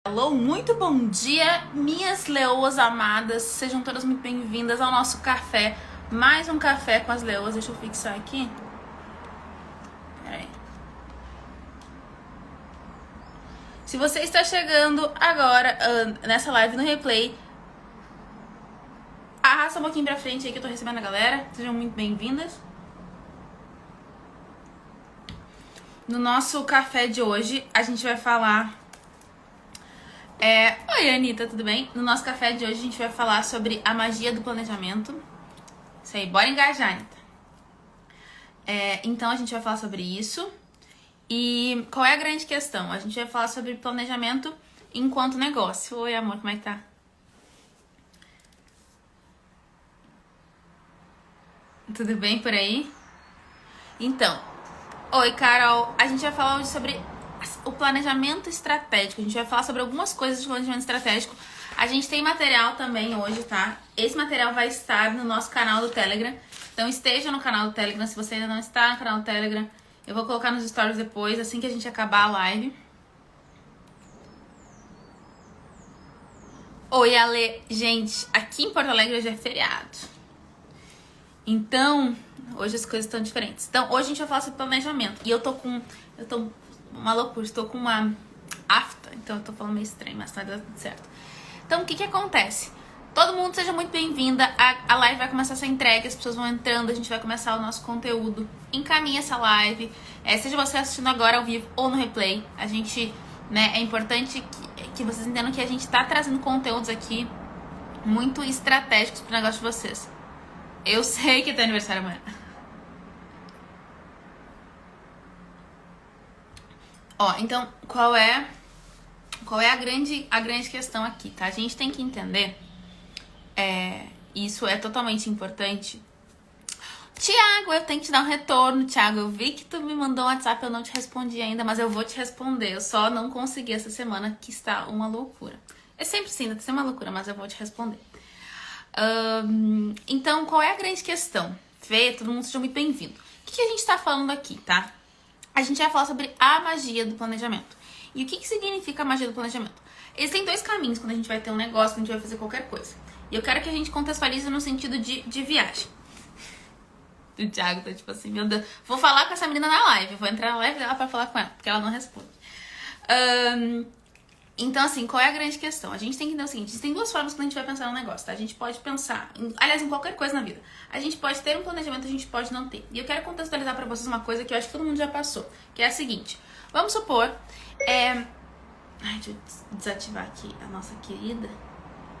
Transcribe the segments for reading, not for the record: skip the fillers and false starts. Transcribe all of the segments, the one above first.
Alô, muito bom dia, minhas leoas amadas. Sejam todas muito bem-vindas ao nosso café. Mais um café com as leoas. Deixa eu fixar aqui. Peraí. Se você está chegando agora nessa live no replay, arrasta um pouquinho pra frente aí que eu tô recebendo a galera. Sejam muito bem-vindas. No nosso café de hoje, a gente vai falar... Oi, Anitta, tudo bem? No nosso café de hoje, a gente vai falar sobre a magia do planejamento. Isso aí, bora engajar, Anitta. Então, a gente vai falar sobre isso. E qual é a grande questão? A gente vai falar sobre planejamento enquanto negócio. Oi, amor, como é que tá? Tudo bem por aí? Então, oi, Carol. A gente vai falar hoje sobre o planejamento estratégico. A gente vai falar sobre algumas coisas de planejamento estratégico. A gente tem material também hoje, tá? Esse material vai estar no nosso canal do Telegram. Então esteja no canal do Telegram. Se você ainda não está no canal do Telegram, eu vou colocar nos stories depois, assim que a gente acabar a live. Oi, Ale. Gente, aqui em Porto Alegre hoje é feriado. Então, hoje as coisas estão diferentes. Então, hoje a gente vai falar sobre planejamento. E eu tô uma loucura, estou com uma afta, então eu tô falando meio estranho, mas tá dando tudo certo. Então, o que acontece? Todo mundo seja muito bem-vinda, a live vai começar a ser entregue, as pessoas vão entrando, a gente vai começar o nosso conteúdo. Encaminhe essa live, seja você assistindo agora ao vivo ou no replay. A gente, é importante que vocês entendam que a gente tá trazendo conteúdos aqui muito estratégicos pro negócio de vocês. Eu sei que é teu aniversário amanhã. Então, qual é a grande questão aqui, tá? A gente tem que entender, isso é totalmente importante. Tiago, eu tenho que te dar um retorno, Tiago. Eu vi que tu me mandou um WhatsApp, eu não te respondi ainda, mas eu vou te responder. Eu só não consegui essa semana, que está uma loucura. É sempre sim, deve ser uma loucura, mas eu vou te responder. Então, qual é a grande questão? Fê, todo mundo seja muito bem-vindo. O que a gente tá falando aqui, tá? A gente vai falar sobre a magia do planejamento. E o que significa a magia do planejamento? Existem dois caminhos quando a gente vai ter um negócio, quando a gente vai fazer qualquer coisa. E eu quero que a gente contextualize no sentido de viagem. O Thiago tá tipo assim, meu Deus, vou falar com essa menina na live. Vou entrar na live dela pra falar com ela, porque ela não responde. Então, assim, qual é a grande questão? A gente tem que entender o seguinte, existem duas formas quando a gente vai pensar no negócio, tá? A gente pode pensar, aliás, em ququalquer coisa na vida. A gente pode ter um planejamento, a gente pode não ter. E eu quero contextualizar pra vocês uma coisa que eu acho que todo mundo já passou, que é a seguinte. Vamos supor, Ai, deixa eu desativar aqui a nossa querida,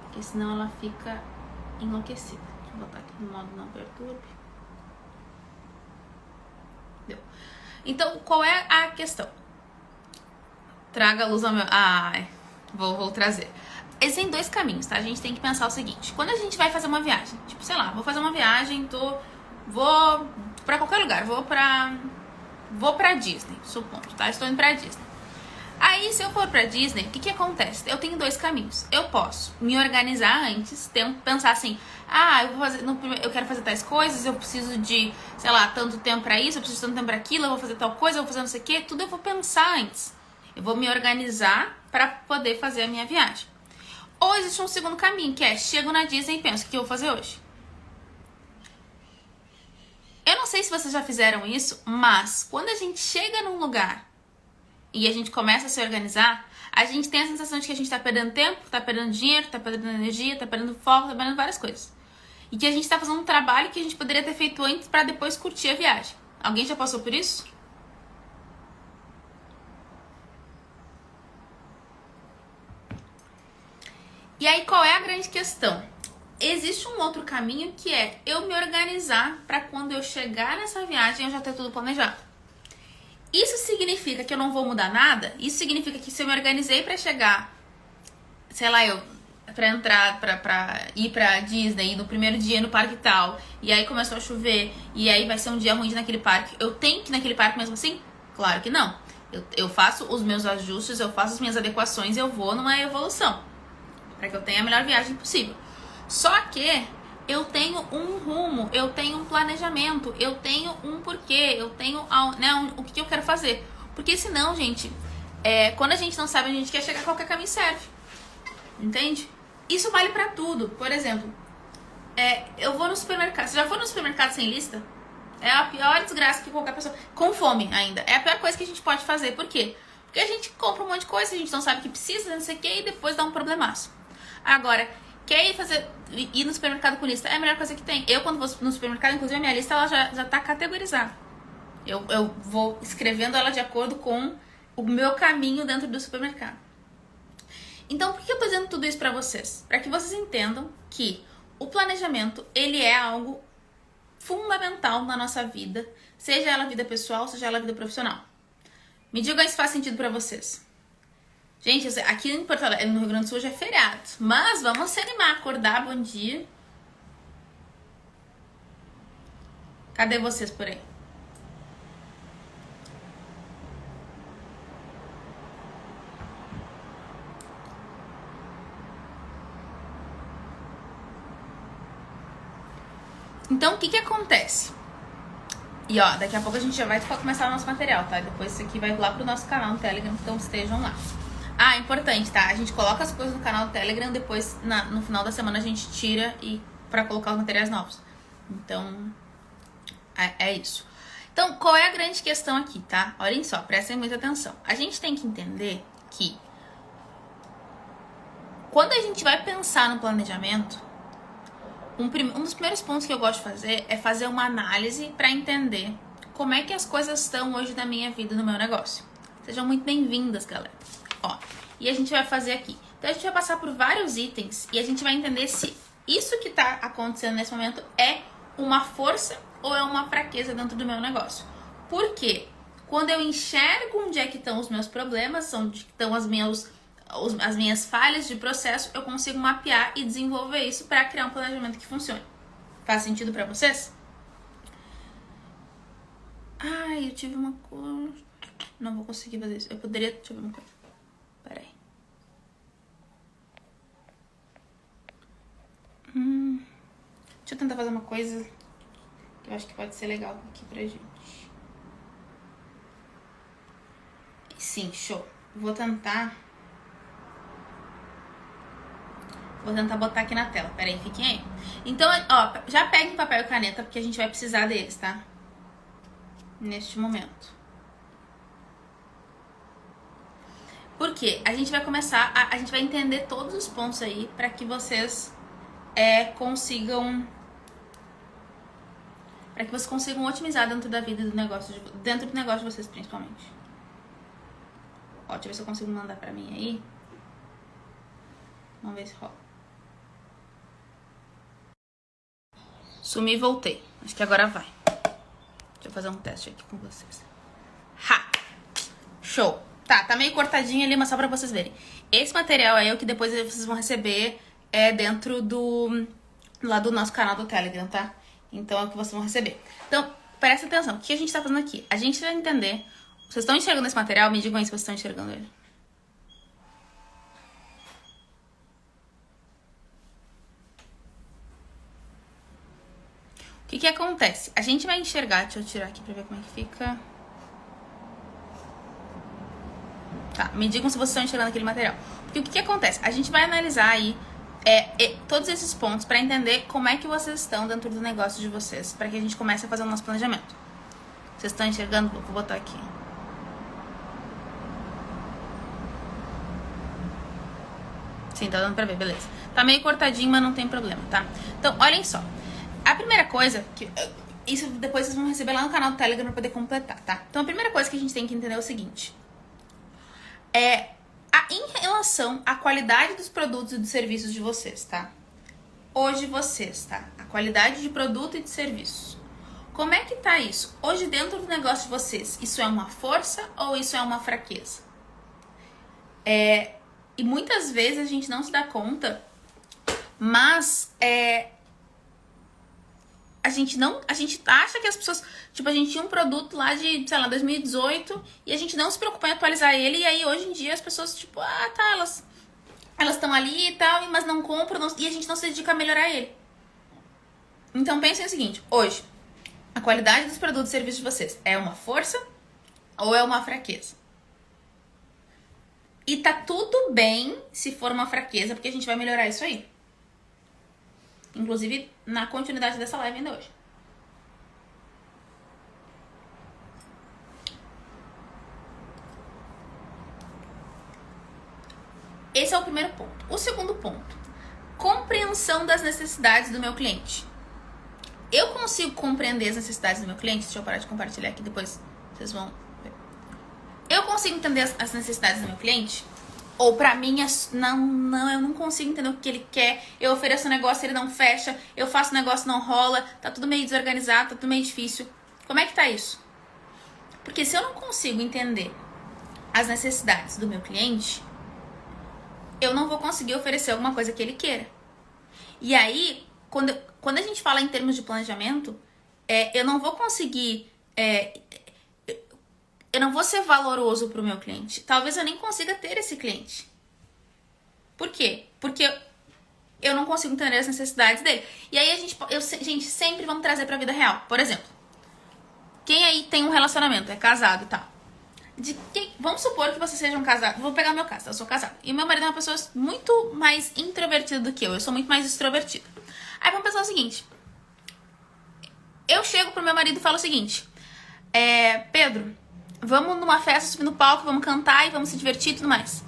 porque senão ela fica enlouquecida. Deixa eu botar aqui no modo não perturbe. Deu. Então, qual é a questão? Traga a luz ao meu... vou trazer. Existem dois caminhos, tá? A gente tem que pensar o seguinte. Quando a gente vai fazer uma viagem, tipo, sei lá, vou fazer uma viagem, vou pra qualquer lugar, vou pra Disney, supondo, tá? Estou indo pra Disney. Aí, se eu for pra Disney, o que acontece? Eu tenho dois caminhos. Eu posso me organizar antes, pensar assim, eu quero fazer tais coisas, eu preciso de, sei lá, tanto tempo pra isso, eu preciso de tanto tempo pra aquilo, eu vou fazer tal coisa, eu vou fazer não sei o quê, tudo eu vou pensar antes. Eu vou me organizar pra poder fazer a minha viagem. Ou existe um segundo caminho, que é, chego na Disney e penso, o que eu vou fazer hoje? Eu não sei se vocês já fizeram isso, mas quando a gente chega num lugar e a gente começa a se organizar, a gente tem a sensação de que a gente tá perdendo tempo, tá perdendo dinheiro, tá perdendo energia, tá perdendo foco, tá perdendo várias coisas. E que a gente tá fazendo um trabalho que a gente poderia ter feito antes pra depois curtir a viagem. Alguém já passou por isso? E aí, qual é a grande questão? Existe um outro caminho que é eu me organizar para quando eu chegar nessa viagem eu já ter tudo planejado. Isso significa que eu não vou mudar nada? Isso significa que se eu me organizei para chegar, sei lá, pra entrar, pra ir pra Disney, no primeiro dia no parque tal, e aí começou a chover, e aí vai ser um dia ruim naquele parque, eu tenho que ir naquele parque mesmo assim? Claro que não. Eu faço os meus ajustes, eu faço as minhas adequações, eu vou numa evolução, para que eu tenha a melhor viagem possível. Só que eu tenho um rumo, eu tenho um planejamento, eu tenho um porquê, eu tenho o que eu quero fazer. Porque senão, gente, Quando a gente não sabe, a gente quer chegar, qualquer caminho serve. Entende? Isso vale pra tudo. Por exemplo, eu vou no supermercado. Você já foi no supermercado sem lista? É a pior desgraça que qualquer pessoa... Com fome ainda. É a pior coisa que a gente pode fazer. Por quê? Porque a gente compra um monte de coisa, a gente não sabe o que precisa, não sei o que, e depois dá um problemaço. Agora, quer ir no supermercado com lista? É a melhor coisa que tem. Eu, quando vou no supermercado, inclusive a minha lista, ela já tá categorizada. Eu vou escrevendo ela de acordo com o meu caminho dentro do supermercado. Então, por que eu tô dizendo tudo isso pra vocês? Pra que vocês entendam que o planejamento, ele é algo fundamental na nossa vida, seja ela vida pessoal, seja ela vida profissional. Me digam se faz sentido pra vocês. Gente, aqui em Porto Alegre, no Rio Grande do Sul, hoje é feriado, mas vamos se animar, acordar, bom dia. Cadê vocês por aí? Então, o que acontece? E ó, daqui a pouco a gente já vai começar o nosso material, tá? Depois isso aqui vai lá pro nosso canal no Telegram, então estejam lá. Ah, importante, tá? A gente coloca as coisas no canal do Telegram, depois no final da semana a gente tira pra colocar os materiais novos. Então, é isso. Então, qual é a grande questão aqui, tá? Olhem só, prestem muita atenção. A gente tem que entender que quando a gente vai pensar no planejamento, um dos primeiros pontos que eu gosto de fazer é fazer uma análise para entender como é que as coisas estão hoje na minha vida, no meu negócio. Sejam muito bem-vindas, galera. Ó, e a gente vai fazer aqui. Então a gente vai passar por vários itens e a gente vai entender se isso que tá acontecendo nesse momento é uma força ou é uma fraqueza dentro do meu negócio. Por quê? Quando eu enxergo onde é que estão os meus problemas, onde estão as minhas falhas de processo, eu consigo mapear e desenvolver isso para criar um planejamento que funcione. Faz sentido para vocês? Ai, eu tive uma coisa... Não vou conseguir fazer isso. Eu poderia... Deixa eu ver uma coisa. Pera aí. Deixa eu tentar fazer uma coisa que eu acho que pode ser legal aqui pra gente. Sim, show. Vou tentar botar aqui na tela. Pera aí, fiquem aí. Então, ó, já peguem papel e caneta, porque a gente vai precisar deles, tá? Neste momento. Por quê? A gente vai começar, a gente vai entender todos os pontos aí pra que vocês consigam... Pra que vocês consigam otimizar dentro da vida do negócio, dentro do negócio de vocês, principalmente. Ó, deixa eu ver se eu consigo mandar pra mim aí. Vamos ver se rola. Sumi e voltei. Acho que agora vai. Deixa eu fazer um teste aqui com vocês. Show. Tá meio cortadinho ali, mas só pra vocês verem. Esse material aí é o que depois vocês vão receber dentro lá do nosso canal do Telegram, tá? Então é o que vocês vão receber. Então, presta atenção. O que a gente tá fazendo aqui? A gente vai entender... Vocês estão enxergando esse material? Me digam aí se vocês estão enxergando ele. O que acontece? A gente vai enxergar... Deixa eu tirar aqui pra ver como é que fica. Tá, me digam se vocês estão enxergando aquele material. Porque o que acontece? A gente vai analisar aí todos esses pontos pra entender como é que vocês estão dentro do negócio de vocês. Pra que a gente comece a fazer o nosso planejamento. Vocês estão enxergando? Vou botar aqui. Sim, tá dando pra ver, beleza. Tá meio cortadinho, mas não tem problema, tá? Então, olhem só. A primeira coisa, isso depois vocês vão receber lá no canal do Telegram pra poder completar, tá? Então, a primeira coisa que a gente tem que entender é o seguinte. Em relação à qualidade dos produtos e dos serviços de vocês, tá? Hoje vocês, tá? A qualidade de produto e de serviços. Como é que tá isso? Hoje dentro do negócio de vocês, isso é uma força ou isso é uma fraqueza? E muitas vezes a gente não se dá conta, mas a gente acha que as pessoas... Tipo, a gente tinha um produto lá de, sei lá, 2018 e a gente não se preocupa em atualizar ele. E aí, hoje em dia, as pessoas, tipo, elas estão ali e tal, mas não compram, e a gente não se dedica a melhorar ele. Então, pensem o seguinte. Hoje, a qualidade dos produtos e serviços de vocês é uma força ou é uma fraqueza? E tá tudo bem se for uma fraqueza, porque a gente vai melhorar isso aí. Inclusive, na continuidade dessa live ainda hoje. Esse é o primeiro ponto. O segundo ponto, compreensão das necessidades do meu cliente. Eu consigo compreender as necessidades do meu cliente? Deixa eu parar de compartilhar aqui, depois vocês vão ver. Eu consigo entender as necessidades do meu cliente? Ou pra mim, não, eu não consigo entender o que ele quer. Eu ofereço um negócio, ele não fecha. Eu faço um negócio, não rola. Tá tudo meio desorganizado, tá tudo meio difícil. Como é que tá isso? Porque se eu não consigo entender as necessidades do meu cliente, eu não vou conseguir oferecer alguma coisa que ele queira. E aí, quando a gente fala em termos de planejamento, eu não vou conseguir... eu não vou ser valoroso pro meu cliente. Talvez eu nem consiga ter esse cliente. Por quê? Porque eu não consigo entender as necessidades dele. E aí, gente, sempre vamos trazer pra vida real. Por exemplo, quem aí tem um relacionamento, é casado e tal. Vamos supor que você seja um casado. Vou pegar meu caso, eu sou casada. E meu marido é uma pessoa muito mais introvertida do que eu. Eu sou muito mais extrovertida. Aí vamos pensar o seguinte. Eu chego pro meu marido e falo o seguinte. Pedro, vamos numa festa, subir no palco, vamos cantar e vamos se divertir e tudo mais.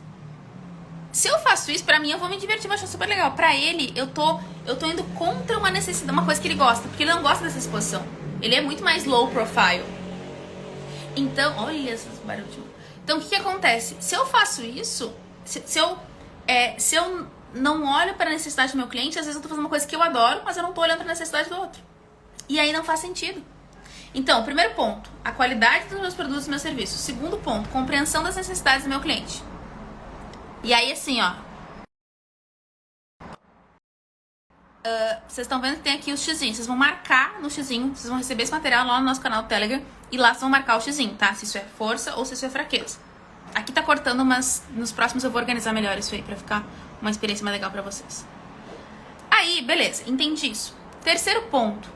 Se eu faço isso, pra mim, eu vou me divertir, vou achar super legal. Pra ele, eu tô indo contra uma necessidade, uma coisa que ele gosta. Porque ele não gosta dessa exposição. Ele é muito mais low profile. Então, olha esses barulhos. Então, o que acontece? Se eu faço isso, se eu não olho para a necessidade do meu cliente, às vezes eu tô fazendo uma coisa que eu adoro, mas eu não tô olhando para a necessidade do outro. E aí não faz sentido. Então, primeiro ponto, a qualidade dos meus produtos e meus serviços. Segundo ponto, compreensão das necessidades do meu cliente. E aí, assim, ó. Vocês estão vendo que tem aqui os xizinhos. Vocês vão marcar no xizinho. Vocês vão receber esse material lá no nosso canal do Telegram. E lá vocês vão marcar o xizinho, tá? Se isso é força ou se isso é fraqueza. Aqui tá cortando, mas nos próximos eu vou organizar melhor isso aí pra ficar uma experiência mais legal pra vocês. Aí, beleza. Entendi isso. Terceiro ponto.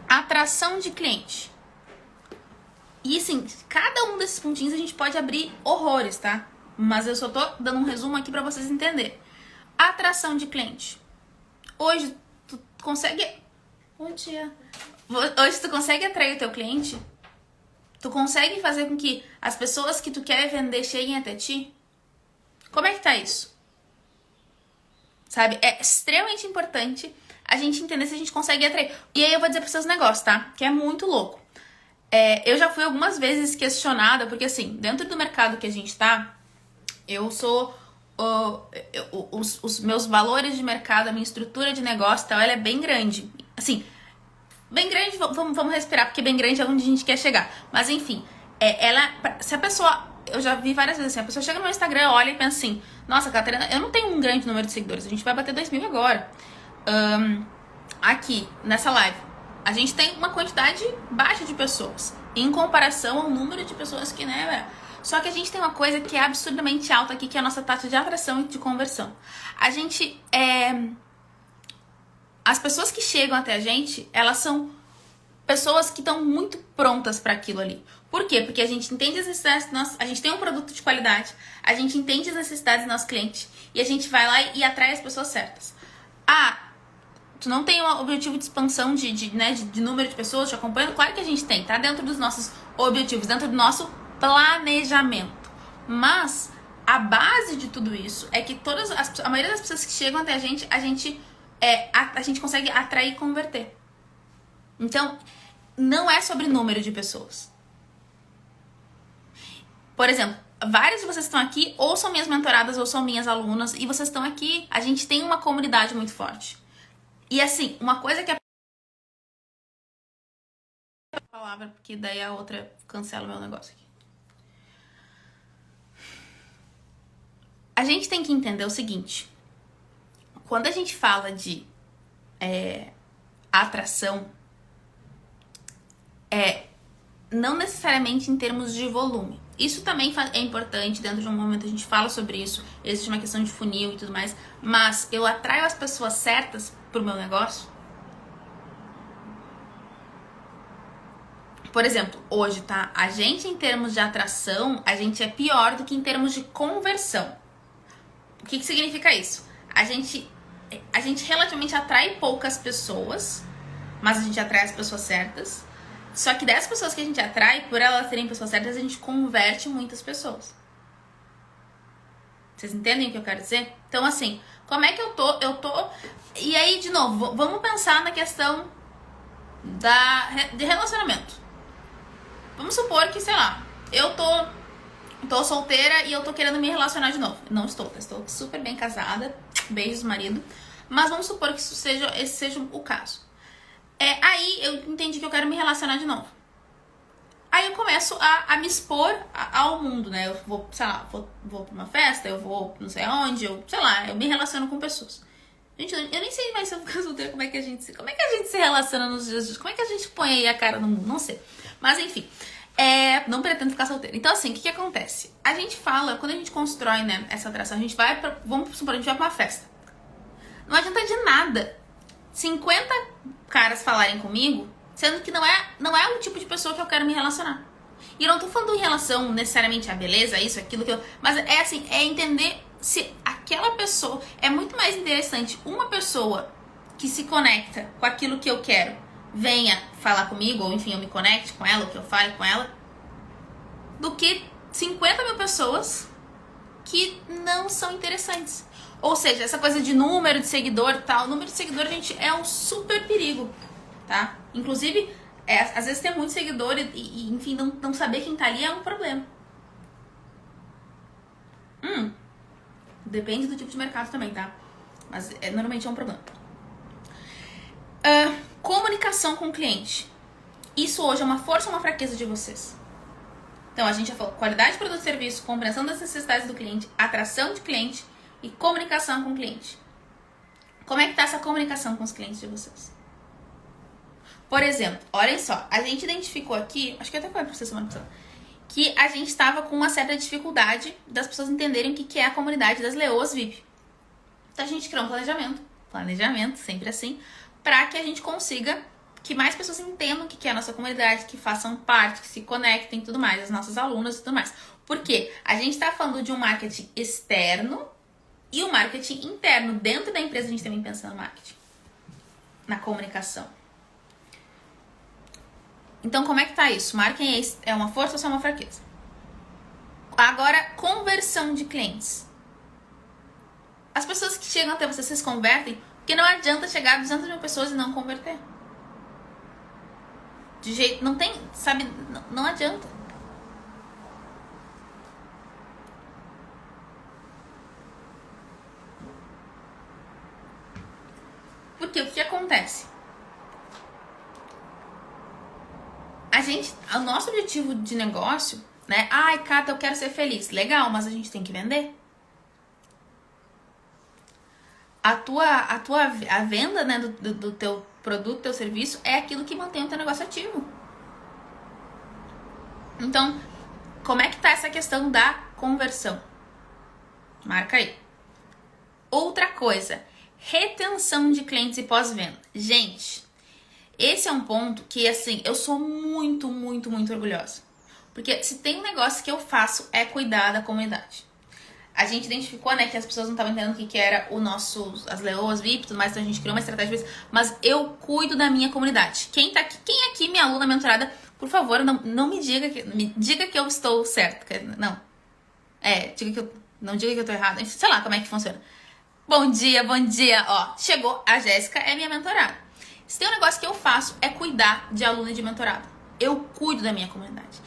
Atração de cliente. E assim, cada um desses pontinhos a gente pode abrir horrores, tá? Mas eu só tô dando um resumo aqui pra vocês entenderem. Atração de cliente. Hoje, tu consegue... Bom dia. Hoje, tu consegue atrair o teu cliente? Tu consegue fazer com que as pessoas que tu quer vender cheguem até ti? Como é que tá isso? Sabe? É extremamente importante a gente entender se a gente consegue atrair. E aí eu vou dizer pra vocês um negócio, tá? Que é muito louco. Eu já fui algumas vezes questionada, porque assim, dentro do mercado que a gente tá, eu sou... os meus valores de mercado, a minha estrutura de negócio, tal, ela é bem grande. Assim, bem grande, vamos respirar, porque bem grande é onde a gente quer chegar. Mas enfim, se a pessoa, eu já vi várias vezes assim, a pessoa chega no meu Instagram, olha e pensa assim, nossa, Catarina, eu não tenho um grande número de seguidores, a gente vai bater 2.000 agora. Aqui, nessa live, a gente tem uma quantidade baixa de pessoas, em comparação ao número de pessoas que, né... Só que a gente tem uma coisa que é absurdamente alta aqui, que é a nossa taxa de atração e de conversão. A gente, as pessoas que chegam até a gente, elas são pessoas que estão muito prontas para aquilo ali. Por quê? Porque a gente entende as necessidades, a gente tem um produto de qualidade, a gente entende as necessidades do nosso cliente e a gente vai lá e atrai as pessoas certas. Tu não tem um objetivo de expansão de número de pessoas te acompanhando? Claro que a gente tem, tá? Dentro dos nossos objetivos, dentro do nosso planejamento. Mas a base de tudo isso é que a maioria das pessoas que chegam até a gente consegue atrair e converter. Então, não é sobre número de pessoas. Por exemplo, vários de vocês estão aqui, ou são minhas mentoradas, ou são minhas alunas, e vocês estão aqui, a gente tem uma comunidade muito forte. E assim, uma coisa que palavra, porque daí a outra cancela o meu negócio aqui. A gente tem que entender o seguinte. Quando a gente fala de atração, não necessariamente em termos de volume. Isso também é importante, dentro de um momento a gente fala sobre isso, existe uma questão de funil e tudo mais, mas eu atraio as pessoas certas pro meu negócio? Por exemplo, hoje, tá? A gente, em termos de atração, a gente é pior do que em termos de conversão. O que significa isso? A gente relativamente atrai poucas pessoas, mas a gente atrai as pessoas certas. Só que das pessoas que a gente atrai, por elas terem pessoas certas, a gente converte muitas pessoas. Vocês entendem o que eu quero dizer? Então, assim, como é que eu tô? E aí, de novo, vamos pensar na questão de relacionamento. Vamos supor que, sei lá, eu tô solteira e eu tô querendo me relacionar de novo. Não estou, tá? Estou super bem casada. Beijos, marido. Mas vamos supor que esse seja o caso. Aí eu entendi que eu quero me relacionar de novo. Aí eu começo a me expor ao mundo, né? Eu vou, sei lá, vou pra uma festa, eu vou não sei aonde, eu me relaciono com pessoas. Gente, eu nem sei mais se eu ficar solteira, como é que a gente se relaciona nos dias de hoje, como é que a gente põe aí a cara no mundo, não sei. Mas enfim, não pretendo ficar solteira. Então assim, o que acontece? A gente fala, quando a gente constrói, né, essa atração, a gente vai pra, vamos supor, a gente vai pra uma festa. Não adianta de nada 50 caras falarem comigo, sendo que não é o tipo de pessoa que eu quero me relacionar. E eu não tô falando em relação necessariamente a beleza, isso, aquilo, mas é assim, é entender se aquela pessoa... É muito mais interessante uma pessoa que se conecta com aquilo que eu quero, venha falar comigo, ou enfim, eu me conecte com ela, ou que eu fale com ela, do que 50 mil pessoas que não são interessantes. Ou seja, essa coisa de número de seguidor e tal, número de seguidor, gente, é um super perigo, tá? Inclusive, às vezes ter muito seguidor e enfim, não saber quem tá ali é um problema. Depende do tipo de mercado também, tá? Mas normalmente é um problema. Comunicação com o cliente. Isso hoje é uma força ou uma fraqueza de vocês? Então, a gente já falou qualidade de produto e serviço, compreensão das necessidades do cliente, atração de cliente e comunicação com o cliente. Como é que tá essa comunicação com os clientes de vocês? Por exemplo, olhem só, a gente identificou aqui, acho que até foi pra vocês semana passada, que a gente estava com uma certa dificuldade das pessoas entenderem o que é a comunidade das leoas VIP. Então a gente criou um planejamento, sempre assim, para que a gente consiga que mais pessoas entendam o que é a nossa comunidade, que façam parte, que se conectem e tudo mais, as nossas alunas e tudo mais. Por quê? A gente está falando de um marketing externo e um marketing interno. Dentro da empresa a gente também pensa no marketing, na comunicação. Então, como é que tá isso? Marketing é uma força ou é uma fraqueza? Agora, conversão de clientes. As pessoas que chegam até você, vocês convertem? Porque não adianta chegar a 200 mil pessoas e não converter. De jeito... Não tem... Sabe? Não adianta. Porque o que acontece? O nosso objetivo de negócio, né? Ai, Cata, eu quero ser feliz. Legal, mas a gente tem que vender. A venda, né, do teu produto, teu serviço, é aquilo que mantém o teu negócio ativo. Então, como é que tá essa questão da conversão? Marca aí. Outra coisa, retenção de clientes e pós-venda. Gente, esse é um ponto que, assim, eu sou muito, muito, muito orgulhosa. Porque se tem um negócio que eu faço é cuidar da comunidade. A gente identificou, né, que as pessoas não estavam entendendo o que era as leoas VIP e tudo mais, então a gente criou uma estratégia pra isso. Mas eu cuido da minha comunidade. Quem aqui, minha aluna mentorada, por favor, não me diga que eu estou certo. Não. Não diga que eu tô errada. Sei lá como é que funciona. Bom dia. Ó, chegou, a Jéssica é minha mentorada. Se tem um negócio que eu faço é cuidar de aluno e de mentorado. Eu cuido da minha comunidade.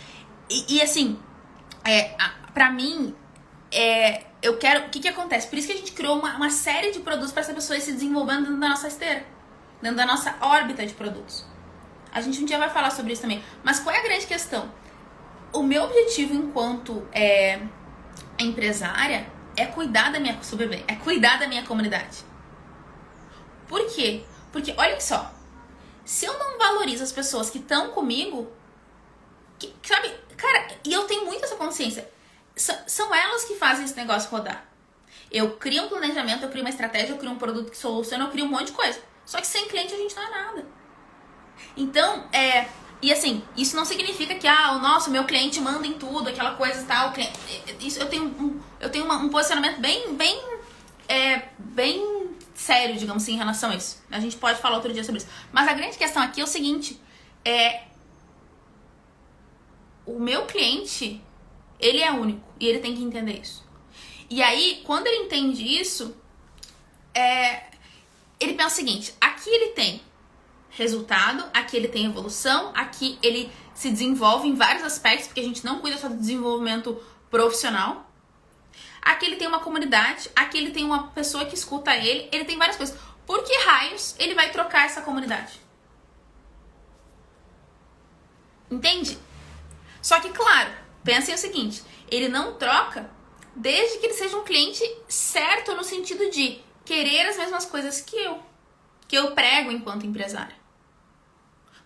E assim, pra mim, eu quero... O que acontece? Por isso que a gente criou uma série de produtos para essa pessoa ir se desenvolvendo dentro da nossa esteira. Dentro da nossa órbita de produtos. A gente um dia vai falar sobre isso também. Mas qual é a grande questão? O meu objetivo enquanto empresária é cuidar da minha... É cuidar da minha comunidade. Por quê? Porque, olha só, se eu não valorizo as pessoas que estão comigo, sabe, cara, e eu tenho muito essa consciência, são elas que fazem esse negócio rodar. Eu crio um planejamento, eu crio uma estratégia, eu crio um produto que soluciona, eu crio um monte de coisa. Só que sem cliente a gente não é nada. Então, E assim, isso não significa que, o meu cliente manda em tudo, aquela coisa e tal. Isso, eu tenho um posicionamento bem sério, digamos assim, em relação a isso. A gente pode falar outro dia sobre isso. Mas a grande questão aqui é o seguinte, o meu cliente, ele é único e ele tem que entender isso. E aí, quando ele entende isso, ele pensa o seguinte, aqui ele tem resultado, aqui ele tem evolução, aqui ele se desenvolve em vários aspectos, porque a gente não cuida só do desenvolvimento profissional. Aqui ele tem uma comunidade, aqui ele tem uma pessoa que escuta ele tem várias coisas. Por que raios ele vai trocar essa comunidade? Entende? Só que, claro, pensem o seguinte, ele não troca desde que ele seja um cliente certo no sentido de querer as mesmas coisas que eu prego enquanto empresária.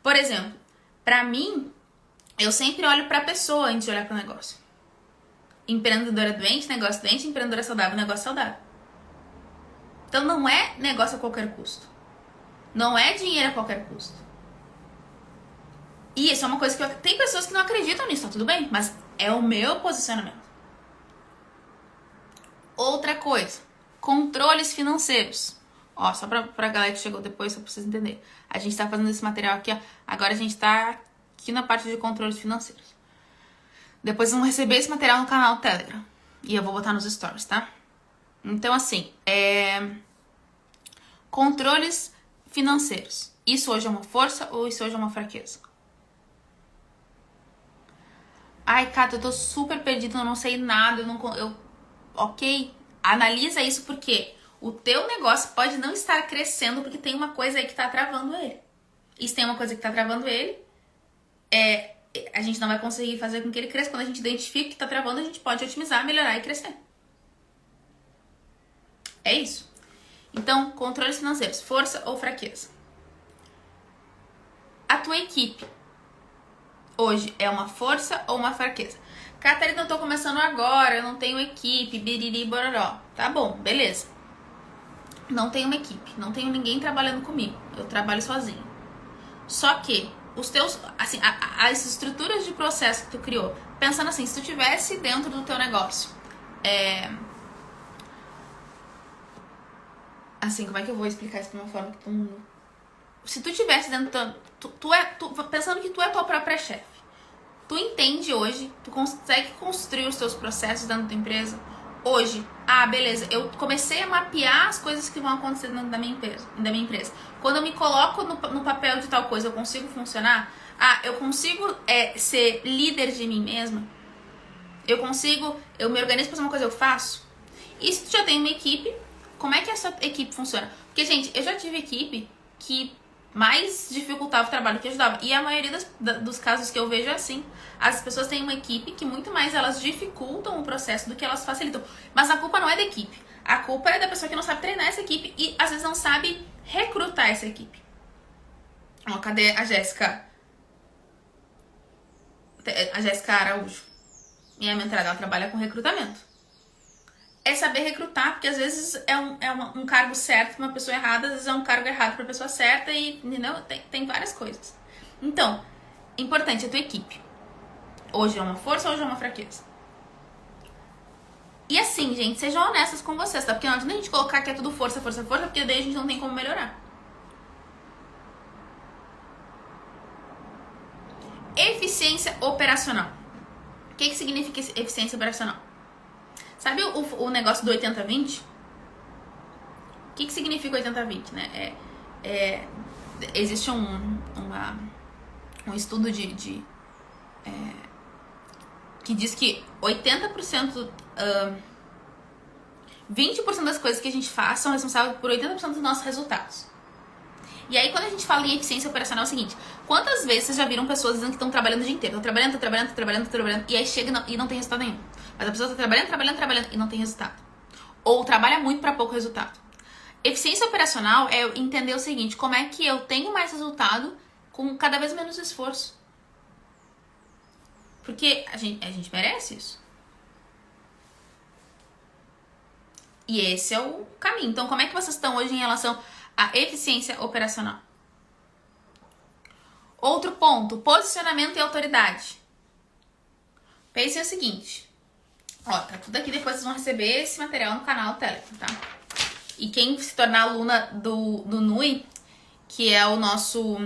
Por exemplo, pra mim, eu sempre olho pra pessoa antes de olhar pro negócio. Empreendedora doente, negócio doente, empreendedora saudável, negócio saudável. Então não é negócio a qualquer custo. Não é dinheiro a qualquer custo. E isso é uma coisa que tem pessoas que não acreditam nisso, tá tudo bem, mas é o meu posicionamento. Outra coisa, controles financeiros. Ó, só pra galera que chegou depois, só pra vocês entenderem. A gente tá fazendo esse material aqui, ó. Agora a gente tá aqui na parte de controles financeiros. Depois vocês vão receber esse material no canal do Telegram. E eu vou botar nos stories, tá? Então, assim, controles financeiros. Isso hoje é uma força ou isso hoje é uma fraqueza? Ai, Cata, eu tô super perdida, eu não sei nada, ok? Analisa isso porque o teu negócio pode não estar crescendo porque tem uma coisa aí que tá travando ele. E se tem uma coisa que tá travando ele, a gente não vai conseguir fazer com que ele cresça. Quando a gente identifica que tá travando, a gente pode otimizar, melhorar e crescer. É isso. Então, controles financeiros, força ou fraqueza? A tua equipe hoje é uma força ou uma fraqueza? Catarina, eu tô começando agora, eu não tenho equipe, biriri, bororó. Tá bom, beleza. Não tenho uma equipe, não tenho ninguém trabalhando comigo. Eu trabalho sozinho. Só que os teus, assim, as estruturas de processo que tu criou, pensando assim, se tu tivesse dentro do teu negócio, assim, como é que eu vou explicar isso de uma forma que todo mundo... Se tu tivesse dentro do pensando que tu é a tua própria chefe, tu entende hoje, tu consegue construir os teus processos dentro da tua empresa? Hoje, beleza, eu comecei a mapear as coisas que vão acontecer dentro da minha empresa. Quando eu me coloco no papel de tal coisa, eu consigo funcionar? Eu consigo ser líder de mim mesma? Eu me organizo pra fazer uma coisa, eu faço? E se tu já tem uma equipe, como é que essa equipe funciona? Porque, gente, eu já tive equipe que mais dificultava o trabalho que ajudava. E a maioria dos casos que eu vejo é assim. As pessoas têm uma equipe que muito mais elas dificultam o processo do que elas facilitam. Mas a culpa não é da equipe. A culpa é da pessoa que não sabe treinar essa equipe e às vezes não sabe recrutar essa equipe. Ó, cadê a Jéssica? A Jéssica Araújo. Minha mentorada, ela trabalha com recrutamento. É saber recrutar, porque às vezes é um cargo certo pra uma pessoa errada, às vezes é um cargo errado pra pessoa certa e, entendeu? Tem várias coisas. Então, importante é a tua equipe. Hoje é uma força, hoje é uma fraqueza. E assim, gente, sejam honestas com vocês, tá? Porque não adianta a gente colocar que é tudo força, força, força, porque daí a gente não tem como melhorar. Eficiência operacional. O que significa eficiência operacional? Sabe o negócio do 80-20? O que significa 80-20, né? Existe um estudo que diz que 80%, 20% das coisas que a gente faz são responsáveis por 80% dos nossos resultados. E aí, quando a gente fala em eficiência operacional, é o seguinte: quantas vezes vocês já viram pessoas dizendo que estão trabalhando o dia inteiro? Estão trabalhando, e aí chega e não tem resultado nenhum. Mas a pessoa está trabalhando e não tem resultado. Ou trabalha muito para pouco resultado. Eficiência operacional é entender o seguinte: como é que eu tenho mais resultado com cada vez menos esforço? Porque a gente merece isso. E esse é o caminho. Então, como é que vocês estão hoje em relação à eficiência operacional? Outro ponto, posicionamento e autoridade. Pensem o seguinte. Ó, tá tudo aqui, depois vocês vão receber esse material no canal Telegram, tá? E quem se tornar aluna do NUI, que é o nosso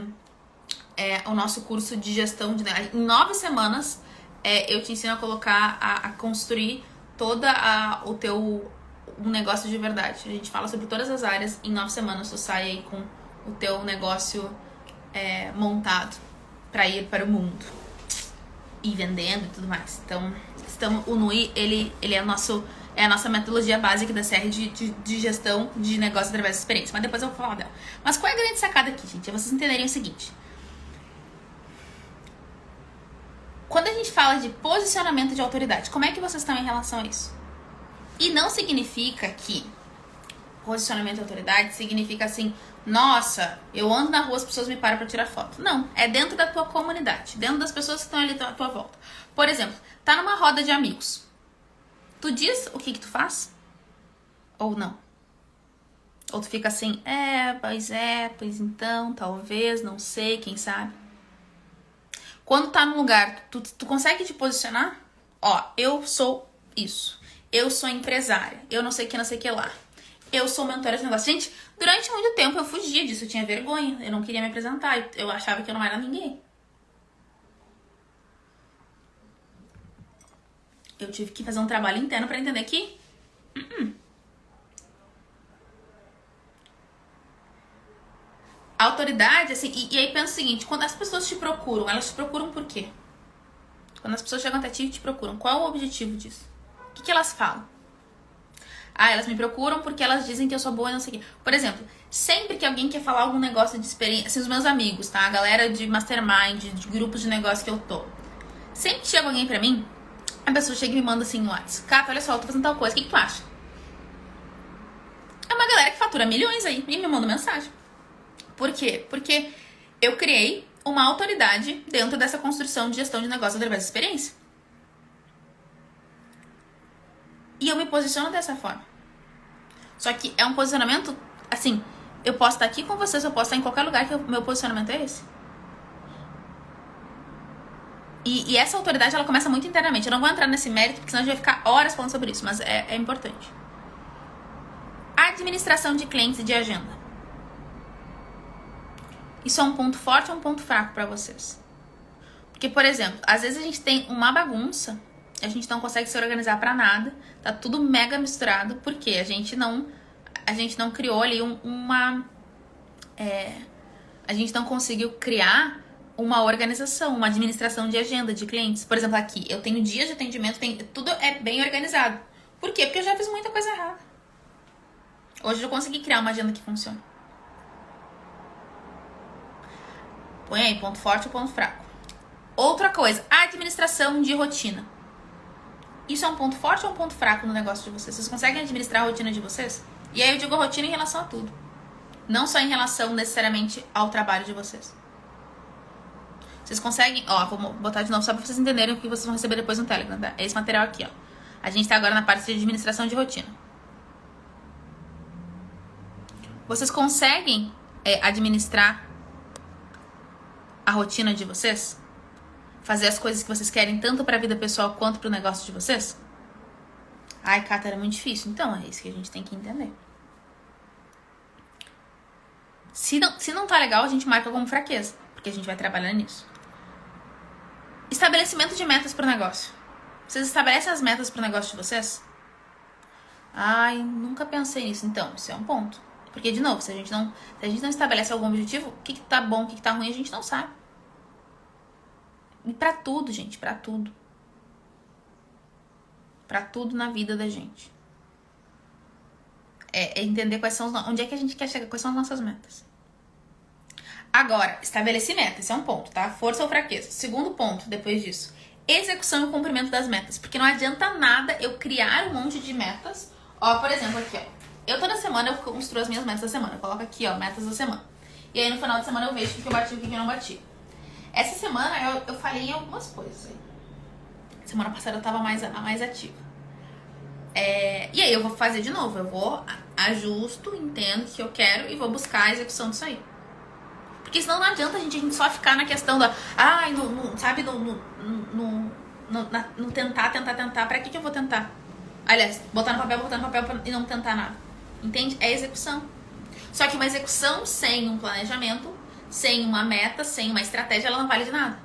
curso de gestão de... Em 9 semanas, eu te ensino a colocar, a construir o teu negócio de verdade. A gente fala sobre todas as áreas. Em 9 semanas, tu sai aí com o teu negócio montado para ir para o mundo. E vendendo e tudo mais. Então, o NUI, ele é a nossa metodologia básica da série de gestão de negócio através da experiência. Mas depois eu vou falar dela. Mas qual é a grande sacada aqui, gente? É vocês entenderem o seguinte. Quando a gente fala de posicionamento de autoridade, como é que vocês estão em relação a isso? E não significa que posicionamento de autoridade significa assim, nossa, eu ando na rua, as pessoas me param pra tirar foto. Não, é dentro da tua comunidade, dentro das pessoas que estão ali à tua volta. Por exemplo, tá numa roda de amigos. Tu diz o que tu faz? Ou não? Ou tu fica assim, pois então, talvez, não sei, quem sabe. Quando tá num lugar, tu consegue te posicionar? Ó, eu sou isso. Eu sou empresária. Eu não sei o que lá. Eu sou mentora de negócio. Gente, durante muito tempo eu fugia disso. Eu tinha vergonha. Eu não queria me apresentar. Eu achava que eu não era ninguém. Eu tive que fazer um trabalho interno pra entender que... A autoridade, assim... E aí pensa o seguinte. Quando as pessoas te procuram, elas te procuram por quê? Quando as pessoas chegam até ti e te procuram, qual é o objetivo disso? O que elas falam? Ah, elas me procuram porque elas dizem que eu sou boa e não sei o quê. Por exemplo, sempre que alguém quer falar algum negócio de experiência... Assim, os meus amigos, tá? A galera de mastermind, de grupos de negócio que eu tô. Sempre que chega alguém pra mim, a pessoa chega e me manda assim no WhatsApp. Cata, olha só, eu tô fazendo tal coisa, o que tu acha? É uma galera que fatura milhões aí e me manda mensagem. Por quê? Porque eu criei uma autoridade dentro dessa construção de gestão de negócio através da experiência. E eu me posiciono dessa forma. Só que é um posicionamento, assim, eu posso estar aqui com vocês, eu posso estar em qualquer lugar que o meu posicionamento é esse. E essa autoridade, ela começa muito internamente. Eu não vou entrar nesse mérito, porque senão a gente vai ficar horas falando sobre isso, mas é importante. Administração de clientes e de agenda. Isso é um ponto forte ou um ponto fraco para vocês? Porque, por exemplo, às vezes a gente tem uma bagunça, a gente não consegue se organizar para nada, tá tudo mega misturado, porque a gente não criou ali a gente não conseguiu criar uma organização, uma administração de agenda de clientes. Por exemplo, aqui, eu tenho dias de atendimento, tudo é bem organizado. Por quê? Porque eu já fiz muita coisa errada. Hoje eu consegui criar uma agenda que funciona. Põe aí, ponto forte ou ponto fraco. Outra coisa, administração de rotina. Isso é um ponto forte ou um ponto fraco no negócio de vocês? Vocês conseguem administrar a rotina de vocês? E aí eu digo a rotina em relação a tudo. Não só em relação necessariamente ao trabalho de vocês. Vocês conseguem... Ó, vou botar de novo só pra vocês entenderem o que vocês vão receber depois no Telegram, tá? É esse material aqui, ó. A gente tá agora na parte de administração de rotina. Vocês conseguem administrar a rotina de vocês? Fazer as coisas que vocês querem tanto pra vida pessoal quanto pro negócio de vocês? Ai, Cata, era muito difícil. Então, é isso que a gente tem que entender. Se não tá legal, a gente marca como fraqueza, porque a gente vai trabalhar nisso. Estabelecimento de metas pro negócio. Vocês estabelecem as metas pro negócio de vocês? Ai, nunca pensei nisso. Então, isso é um ponto. Porque, de novo, se a gente não estabelece algum objetivo, o que tá bom, o que tá ruim, a gente não sabe. E pra tudo, gente, pra tudo. Pra tudo na vida da gente. É entender onde é que a gente quer chegar, quais são as nossas metas. Agora, estabelecer metas, esse é um ponto, tá? Força ou fraqueza. Segundo ponto, depois disso, execução e cumprimento das metas. Porque não adianta nada eu criar um monte de metas. Ó, por exemplo, aqui, ó. Eu toda semana eu construo as minhas metas da semana. Eu coloco aqui, ó, metas da semana. E aí no final de semana eu vejo o que eu bati e o que eu não bati. Essa semana eu falhei em algumas coisas aí. Semana passada eu tava mais ativa. E aí eu vou fazer de novo. Eu vou, ajusto, entendo o que eu quero e vou buscar a execução disso aí. Porque senão não adianta a gente só ficar na questão da... Ai, sabe, no tentar. Pra que eu vou tentar? Aliás, botar no papel e não tentar nada. Entende? É execução. Só que uma execução sem um planejamento, sem uma meta, sem uma estratégia, ela não vale de nada.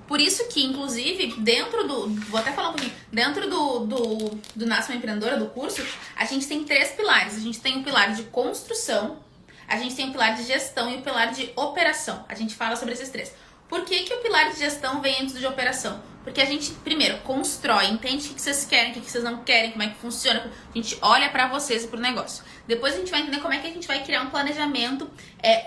Por isso que, inclusive, dentro do... Vou até falar um pouquinho. Dentro do Nasce Uma Empreendedora, do curso, a gente tem 3 pilares. A gente tem o pilar de construção, a gente tem o pilar de gestão e o pilar de operação. A gente fala sobre esses 3. Por que o pilar de gestão vem antes de operação? Porque a gente, primeiro, constrói, entende o que vocês querem, o que vocês não querem, como é que funciona. A gente olha pra vocês e pro negócio. Depois a gente vai entender como é que a gente vai criar um planejamento,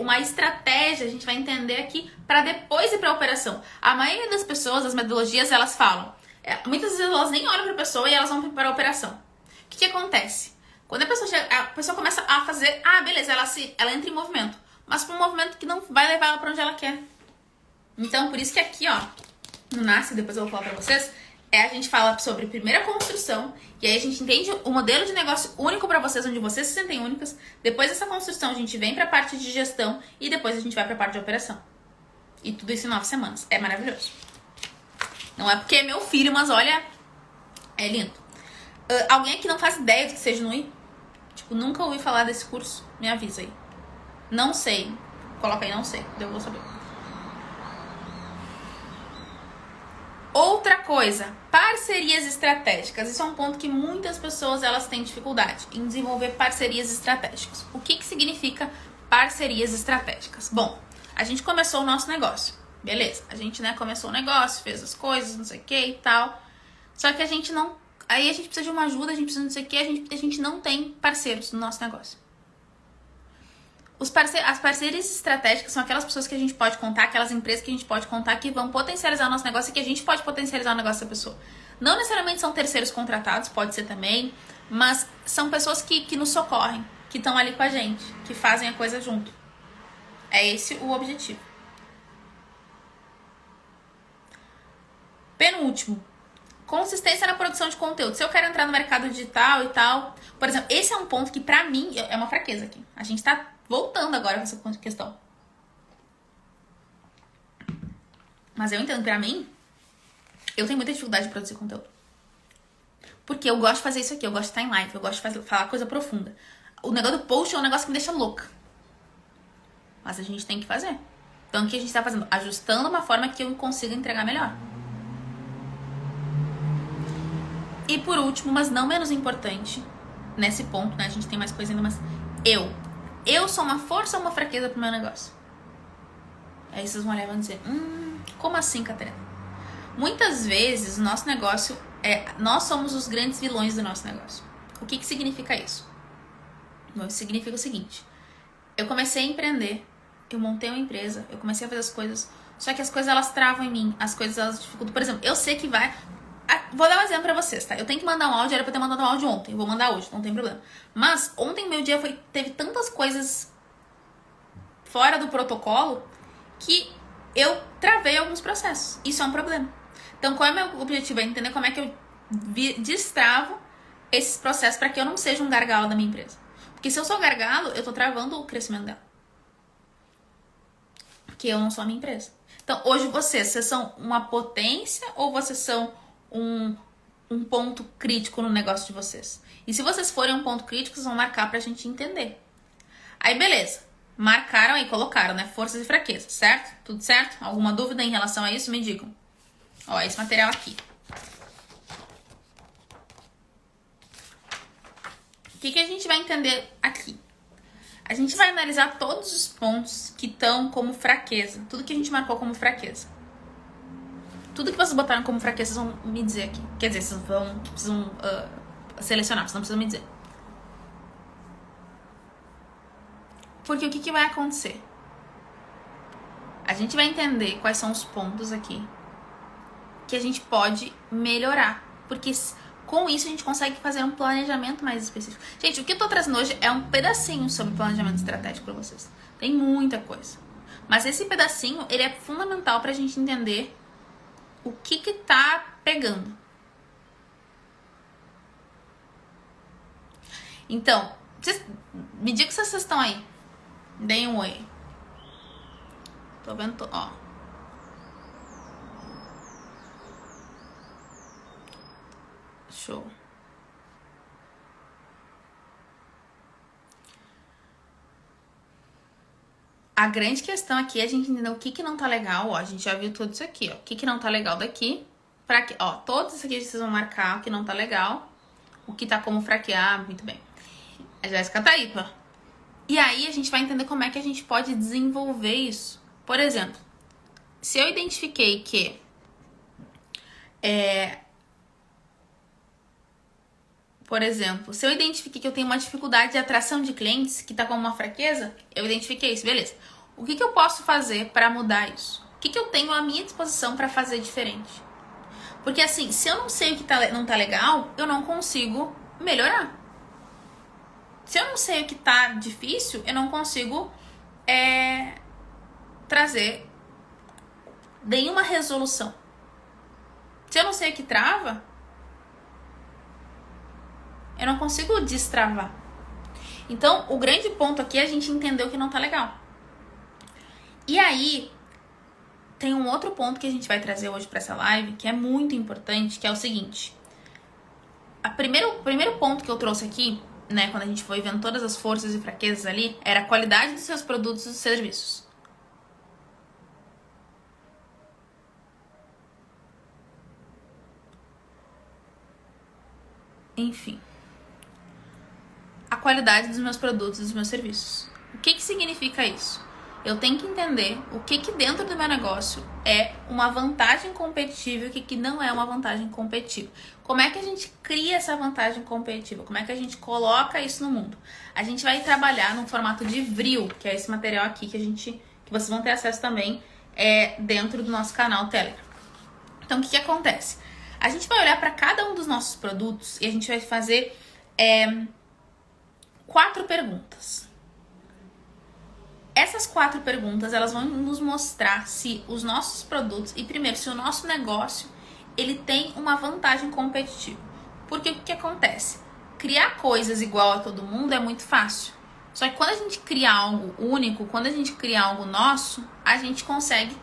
uma estratégia, a gente vai entender aqui pra depois ir pra operação. A maioria das pessoas, das metodologias, elas falam. Muitas vezes elas nem olham pra pessoa e elas vão para a operação. O que acontece? Quando a pessoa começa a fazer, beleza, ela entra em movimento. Mas pra um movimento que não vai levar ela pra onde ela quer. Então, por isso que aqui, ó, no Nasce, depois eu vou falar pra vocês, a gente fala sobre primeira construção, e aí a gente entende o modelo de negócio único pra vocês, onde vocês se sentem únicas. Depois dessa construção, a gente vem pra parte de gestão, e depois a gente vai pra parte de operação. E tudo isso em 9 semanas. É maravilhoso. Não é porque é meu filho, mas olha, é lindo. Alguém aqui não faz ideia do que seja NUI? Tipo, nunca ouvi falar desse curso? Me avisa aí. Não sei. Coloca aí, não sei. Eu vou saber. Outra coisa, parcerias estratégicas. Isso é um ponto que muitas pessoas elas têm dificuldade em desenvolver parcerias estratégicas. O que significa parcerias estratégicas? Bom, a gente começou o nosso negócio. Beleza, a gente começou o negócio, fez as coisas, não sei o que e tal. Só que a gente não... Aí a gente precisa de uma ajuda, a gente precisa de não sei o que, a gente não tem parceiros no nosso negócio. As parcerias estratégicas são aquelas pessoas que a gente pode contar, aquelas empresas que a gente pode contar que vão potencializar o nosso negócio e que a gente pode potencializar o negócio da pessoa. Não necessariamente são terceiros contratados, pode ser também, mas são pessoas que nos socorrem, que estão ali com a gente, que fazem a coisa junto. É esse o objetivo. Penúltimo, consistência na produção de conteúdo. Se eu quero entrar no mercado digital e tal, por exemplo, esse é um ponto que pra mim é uma fraqueza aqui. A gente tá voltando agora com essa questão. Mas eu entendo, pra mim, eu tenho muita dificuldade de produzir conteúdo. Porque eu gosto de fazer isso aqui, eu gosto de estar em live, eu gosto de falar coisa profunda. O negócio do post é um negócio que me deixa louca. Mas a gente tem que fazer. Então o que a gente tá fazendo? Ajustando uma forma que eu consiga entregar melhor. E por último, mas não menos importante, nesse ponto, né? A gente tem mais coisa ainda, mas eu sou uma força ou uma fraqueza pro meu negócio? Aí vocês vão olhar e vão dizer, como assim, Catarina? Muitas vezes o nosso negócio nós somos os grandes vilões do nosso negócio. O que significa isso? Bom, isso significa o seguinte: eu comecei a empreender, eu montei uma empresa, eu comecei a fazer as coisas, só que as coisas elas travam em mim, as coisas elas dificultam. Por exemplo, eu sei que vai... Vou dar um exemplo pra vocês, tá? Eu tenho que mandar um áudio, era pra eu ter mandado um áudio ontem. Eu vou mandar hoje, não tem problema. Mas ontem meu dia teve tantas coisas fora do protocolo que eu travei alguns processos. Isso é um problema. Então, qual é o meu objetivo? É entender como é que eu destravo esses processos pra que eu não seja um gargalo da minha empresa. Porque se eu sou gargalo, eu tô travando o crescimento dela. Porque eu não sou a minha empresa. Então, hoje vocês são uma potência ou vocês são um ponto crítico no negócio de vocês? E se vocês forem um ponto crítico, vocês vão marcar pra gente entender. Aí, beleza. Marcaram aí, colocaram, né? Forças e fraquezas, certo? Tudo certo? Alguma dúvida em relação a isso? Me digam. Ó, esse material aqui. O que a gente vai entender aqui? A gente vai analisar todos os pontos que estão como fraqueza. Tudo que a gente marcou como fraqueza. Tudo que vocês botaram como fraqueza, vocês vão me dizer aqui. Quer dizer, vocês precisam selecionar, vocês não precisam me dizer. Porque o que vai acontecer? A gente vai entender quais são os pontos aqui que a gente pode melhorar. Porque com isso a gente consegue fazer um planejamento mais específico. Gente, o que eu tô trazendo hoje é um pedacinho sobre planejamento estratégico pra vocês. Tem muita coisa. Mas esse pedacinho, ele é fundamental pra gente entender o que tá pegando. Então, me diga se vocês estão aí. Deem um oi. Tô vendo, ó. Show. A grande questão aqui é a gente entender o que não tá legal, ó. A gente já viu tudo isso aqui, ó. O que não tá legal daqui. Pra quê? Ó, todos isso aqui vocês vão marcar o que não tá legal. O que tá como fraquear, muito bem. A Jéssica tá aí, pô. E aí a gente vai entender como é que a gente pode desenvolver isso. Por exemplo, se eu identifiquei que por exemplo, se eu identifiquei que eu tenho uma dificuldade de atração de clientes, que tá como uma fraqueza, eu identifiquei isso, beleza. O que eu posso fazer para mudar isso? O que eu tenho à minha disposição para fazer diferente? Porque assim, se eu não sei o que não tá legal, eu não consigo melhorar. Se eu não sei o que tá difícil, eu não consigo trazer nenhuma resolução. Se eu não sei o que trava, eu não consigo destravar. Então, o grande ponto aqui é a gente entender o que não tá legal. E aí, tem um outro ponto que a gente vai trazer hoje para essa live, que é muito importante, que é o seguinte. O primeiro ponto que eu trouxe aqui, né, quando a gente foi vendo todas as forças e fraquezas ali, era a qualidade dos seus produtos e serviços. Enfim. A qualidade dos meus produtos e dos meus serviços. O que significa isso? Eu tenho que entender o que dentro do meu negócio é uma vantagem competitiva e o que não é uma vantagem competitiva. Como é que a gente cria essa vantagem competitiva? Como é que a gente coloca isso no mundo? A gente vai trabalhar no formato de Vril, que é esse material aqui que vocês vão ter acesso também dentro do nosso canal Telegram. Então, o que acontece? A gente vai olhar para cada um dos nossos produtos e a gente vai fazer 4 perguntas. Essas 4 perguntas, elas vão nos mostrar se os nossos produtos e primeiro, se o nosso negócio, ele tem uma vantagem competitiva. Porque o que acontece? Criar coisas igual a todo mundo é muito fácil. Só que quando a gente cria algo único, quando a gente cria algo nosso, a gente consegue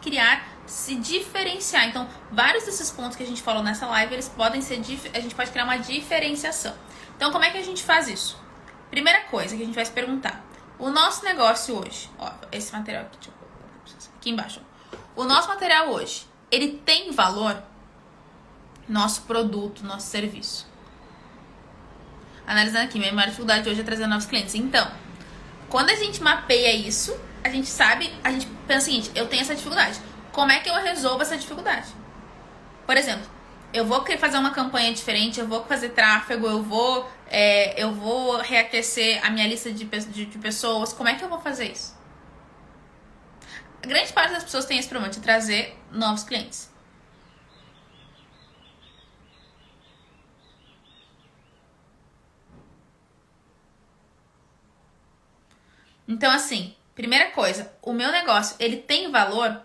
se diferenciar. Então, vários desses pontos que a gente falou nessa live, eles podem ser, a gente pode criar uma diferenciação. Então, como é que a gente faz isso? Primeira coisa que a gente vai se perguntar. O nosso negócio hoje, ó, esse material aqui, deixa eu pôr aqui embaixo. O nosso material hoje, ele tem valor? Nosso produto, nosso serviço. Analisando aqui, minha maior dificuldade hoje é trazer novos clientes. Então, quando a gente mapeia isso, a gente pensa o seguinte, eu tenho essa dificuldade. Como é que eu resolvo essa dificuldade? Por exemplo, eu vou fazer uma campanha diferente, eu vou fazer tráfego, eu vou reaquecer a minha lista de pessoas. Como é que eu vou fazer isso? A grande parte das pessoas tem esse problema de trazer novos clientes. Então, assim, primeira coisa, o meu negócio, ele tem valor?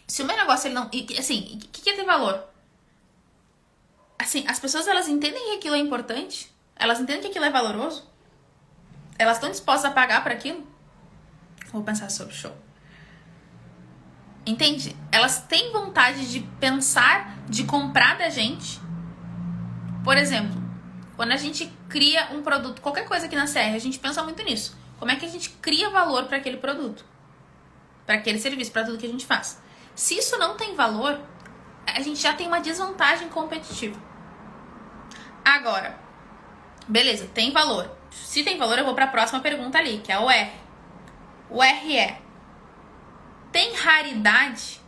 Se o meu negócio, ele não... Assim, o que é ter valor? Assim, as pessoas, elas entendem que aquilo é importante? Elas entendem que aquilo é valoroso? Elas estão dispostas a pagar por aquilo? Vou pensar sobre o show. Entende? Elas têm vontade de pensar, de comprar da gente. Por exemplo, quando a gente cria um produto, qualquer coisa aqui na CR, a gente pensa muito nisso. Como é que a gente cria valor para aquele produto? Para aquele serviço, para tudo que a gente faz. Se isso não tem valor, a gente já tem uma desvantagem competitiva. Agora, beleza, tem valor. Se tem valor, eu vou para a próxima pergunta ali, que é o R. O R é: tem raridade?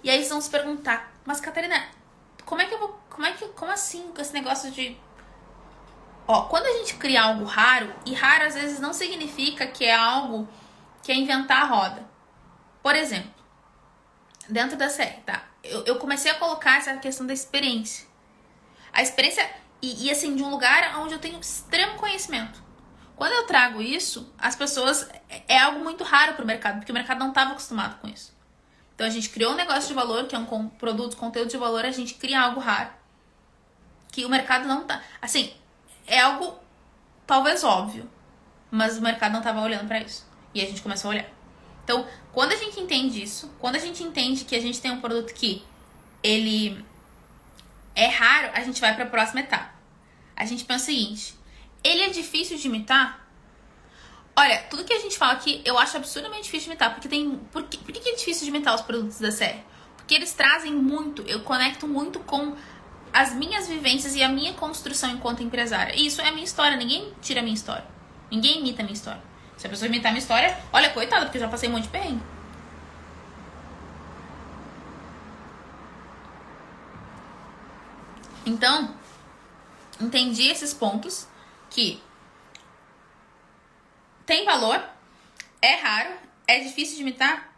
E aí vocês vão se perguntar, mas Catarina, como assim com esse negócio de... Ó, quando a gente cria algo raro, e raro às vezes não significa que é algo que é inventar a roda. Por exemplo, dentro da série, tá? Eu comecei a colocar essa questão da experiência. A experiência, e assim, de um lugar onde eu tenho extremo conhecimento. Quando eu trago isso, as pessoas... É algo muito raro pro mercado, porque o mercado não estava acostumado com isso. Então, a gente criou um negócio de valor, que é um produto, conteúdo de valor, a gente cria algo raro. Que o mercado não tá... Assim, é algo talvez óbvio, mas o mercado não estava olhando para isso. E a gente começou a olhar. Então, quando a gente entende isso, quando a gente entende que a gente tem um produto que ele é raro, a gente vai para a próxima etapa. A gente pensa o seguinte: ele é difícil de imitar? Olha, tudo que a gente fala aqui, eu acho absurdamente difícil de imitar. Por que é difícil de imitar os produtos da série? Porque eles trazem muito, eu conecto muito com as minhas vivências e a minha construção enquanto empresária. E isso é a minha história, ninguém tira a minha história. Ninguém imita a minha história. Se a pessoa imitar a minha história, olha, coitada, porque eu já passei um monte de perrengue. Então, entendi esses pontos que tem valor, é raro, é difícil de imitar.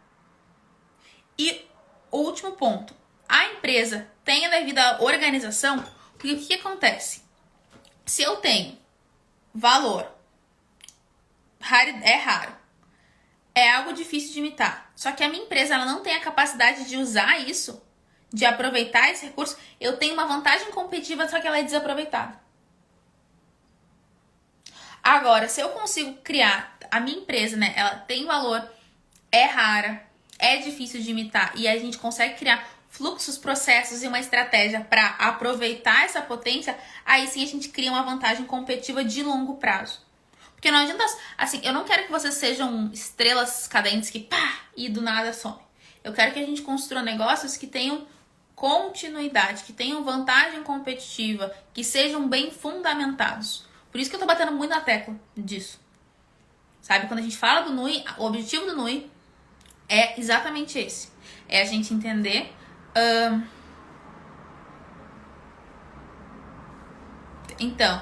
E o último ponto, a empresa tem a devida organização, porque o que acontece? Se eu tenho valor, é raro, é algo difícil de imitar, só que a minha empresa ela não tem a capacidade de usar isso, de aproveitar esse recurso, eu tenho uma vantagem competitiva, só que ela é desaproveitada. Agora, se eu consigo criar a minha empresa, né, ela tem valor, é rara, é difícil de imitar e a gente consegue criar fluxos, processos e uma estratégia para aproveitar essa potência, aí sim a gente cria uma vantagem competitiva de longo prazo. Porque não adianta, assim, eu não quero que vocês sejam estrelas cadentes que pá, e do nada somem. Eu quero que a gente construa negócios que tenham continuidade, que tenham vantagem competitiva, que sejam bem fundamentados. Por isso que eu tô batendo muito na tecla disso. Sabe, quando a gente fala do NUI, o objetivo do NUI é exatamente esse. É a gente entender... Então,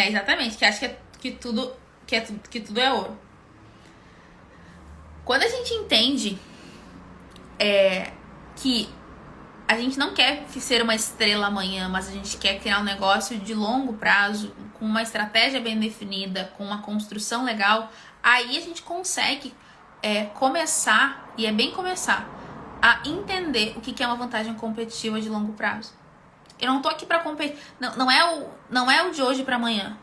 exatamente, que acho que tudo é ouro. Quando a gente entende que a gente não quer ser uma estrela amanhã, mas a gente quer criar um negócio de longo prazo, com uma estratégia bem definida, com uma construção legal, aí a gente consegue começar, e é bem começar, a entender o que é uma vantagem competitiva de longo prazo. Eu não tô aqui pra competir, não é o de hoje pra amanhã.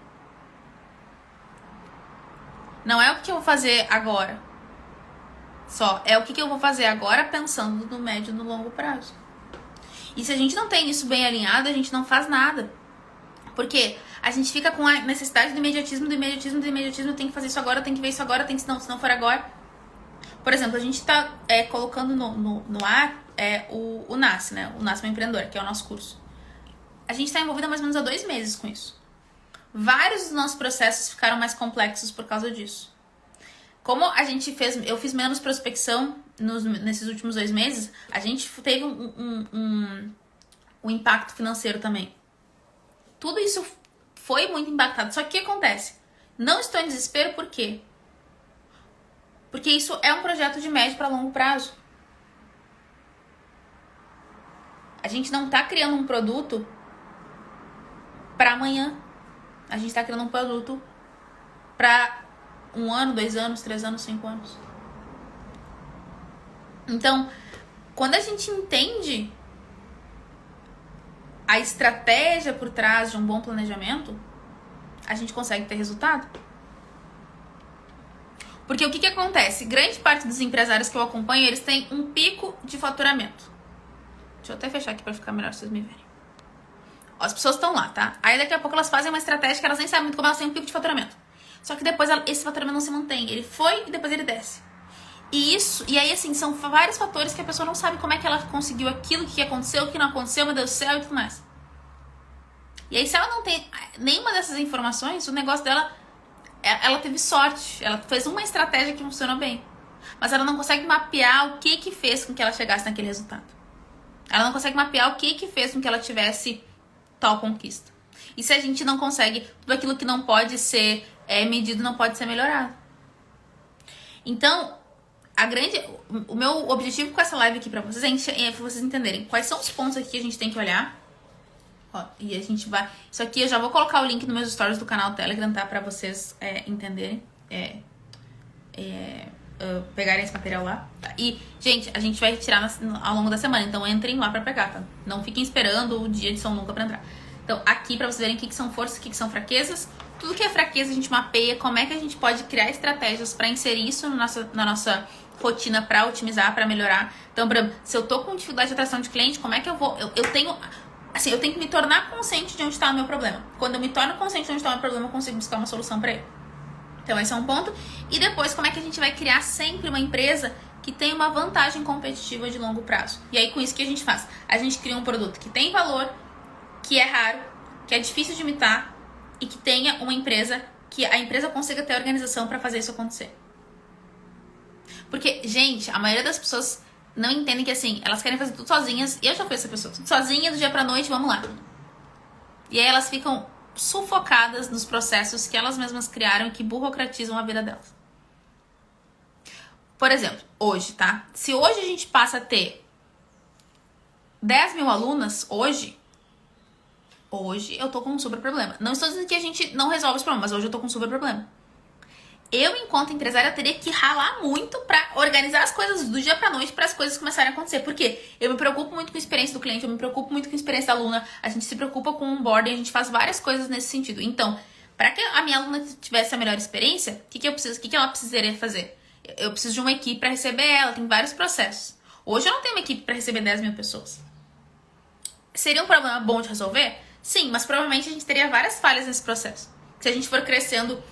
Não é o que eu vou fazer agora. Só é o que eu vou fazer agora pensando no médio e no longo prazo. E se a gente não tem isso bem alinhado, a gente não faz nada. Porque a gente fica com a necessidade do imediatismo, tem que fazer isso agora, tem que ver isso agora, se não for agora. Por exemplo, a gente tá colocando no ar o Nasce, né? O Nasce Meu Empreendedor, que é o nosso curso. A gente tá envolvida mais ou menos há 2 meses com isso. Vários dos nossos processos ficaram mais complexos por causa disso. Como eu fiz menos prospecção nesses últimos 2 meses, a gente teve um impacto financeiro também. Tudo isso foi muito impactado. Só que o que acontece? Não estou em desespero, por quê? Porque isso é um projeto de médio para longo prazo. A gente não está criando um produto para amanhã. A gente está criando um produto para 1 ano, 2 anos, 3 anos, 5 anos. Então, quando a gente entende a estratégia por trás de um bom planejamento, a gente consegue ter resultado. Porque o que acontece? Grande parte dos empresários que eu acompanho, eles têm um pico de faturamento. Deixa eu até fechar aqui para ficar melhor vocês me verem. Ó, as pessoas estão lá, tá? Aí daqui a pouco elas fazem uma estratégia que elas nem sabem muito como elas têm um pico de faturamento. Só que depois esse faturamento não se mantém. Ele foi e depois ele desce. E aí assim, são vários fatores que a pessoa não sabe como é que ela conseguiu aquilo, o que aconteceu, o que não aconteceu, meu Deus do céu e tudo mais. E aí se ela não tem nenhuma dessas informações, o negócio dela, ela teve sorte. Ela fez uma estratégia que funcionou bem. Mas ela não consegue mapear o que fez com que ela chegasse naquele resultado. Ela não consegue mapear o que fez com que ela tivesse tal conquista. E se a gente não consegue, tudo aquilo que não pode ser medido não pode ser melhorado. Então, o meu objetivo com essa live aqui pra vocês é vocês entenderem quais são os pontos aqui que a gente tem que olhar. Ó, e a gente vai... Isso aqui eu já vou colocar o link nos meus stories do canal Telegram, tá? Pra vocês entenderem. Pegarem esse material lá. Tá? E, gente, a gente vai retirar ao longo da semana. Então, entrem lá pra pegar, tá? Não fiquem esperando o dia de São Nunca pra entrar. Então, aqui pra vocês verem o que são forças, o que são fraquezas, Tudo que é fraqueza a gente mapeia, como é que a gente pode criar estratégias para inserir isso na nossa rotina, para otimizar, para melhorar. Então, por exemplo, se eu tô com dificuldade de atração de cliente, como é que eu vou... Eu tenho que me tornar consciente de onde está o meu problema. Quando eu me torno consciente de onde está o meu problema, eu consigo buscar uma solução para ele. Então, esse é um ponto. E depois, como é que a gente vai criar sempre uma empresa que tem uma vantagem competitiva de longo prazo? E aí, com isso, o que a gente faz? A gente cria um produto que tem valor, que é raro, que é difícil de imitar e que tenha uma empresa, que a empresa consiga ter organização para fazer isso acontecer. Porque, gente, a maioria das pessoas não entendem que, assim, elas querem fazer tudo sozinhas. E eu já fui essa pessoa, tudo sozinha, do dia pra noite, vamos lá. E aí elas ficam sufocadas nos processos que elas mesmas criaram e que burocratizam a vida delas. Por exemplo, hoje, tá? Se hoje a gente passa a ter 10 mil alunas, hoje eu tô com um super problema. Não estou dizendo que a gente não resolve os problemas, mas hoje eu tô com um super problema. Eu, enquanto empresária, teria que ralar muito pra organizar as coisas do dia pra noite para as coisas começarem a acontecer. Por quê? Eu me preocupo muito com a experiência do cliente, eu me preocupo muito com a experiência da aluna, a gente se preocupa com o onboarding, a gente faz várias coisas nesse sentido. Então, para que a minha aluna tivesse a melhor experiência, o que ela precisaria fazer? Eu preciso de uma equipe para receber ela, tem vários processos. Hoje eu não tenho uma equipe para receber 10 mil pessoas. Seria um problema bom de resolver? Sim, mas provavelmente a gente teria várias falhas nesse processo. Se a gente for crescendo,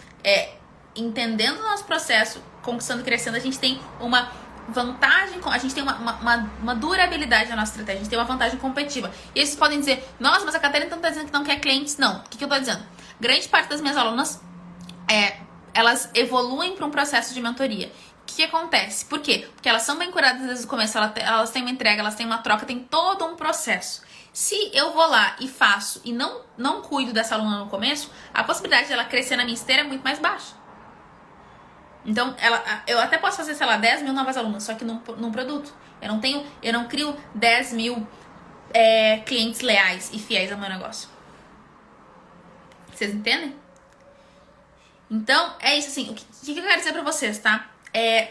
entendendo o nosso processo, conquistando e crescendo, a gente tem uma vantagem, a gente tem uma durabilidade na nossa estratégia, a gente tem uma vantagem competitiva. E aí vocês podem dizer, nossa, mas a Catarina não tá dizendo que não quer clientes. Não, o que eu tô dizendo? Grande parte das minhas alunas, elas evoluem para um processo de mentoria. O que acontece? Por quê? Porque elas são bem curadas desde o começo, elas têm uma entrega, elas têm uma troca, tem todo um processo. Se eu vou lá e faço e não cuido dessa aluna no começo, a possibilidade dela crescer na minha esteira é muito mais baixa. Então, eu até posso fazer, sei lá, 10 mil novas alunas, só que num produto. Eu não crio 10 mil clientes leais e fiéis ao meu negócio. Vocês entendem? Então, é isso assim. O que eu quero dizer pra vocês, tá?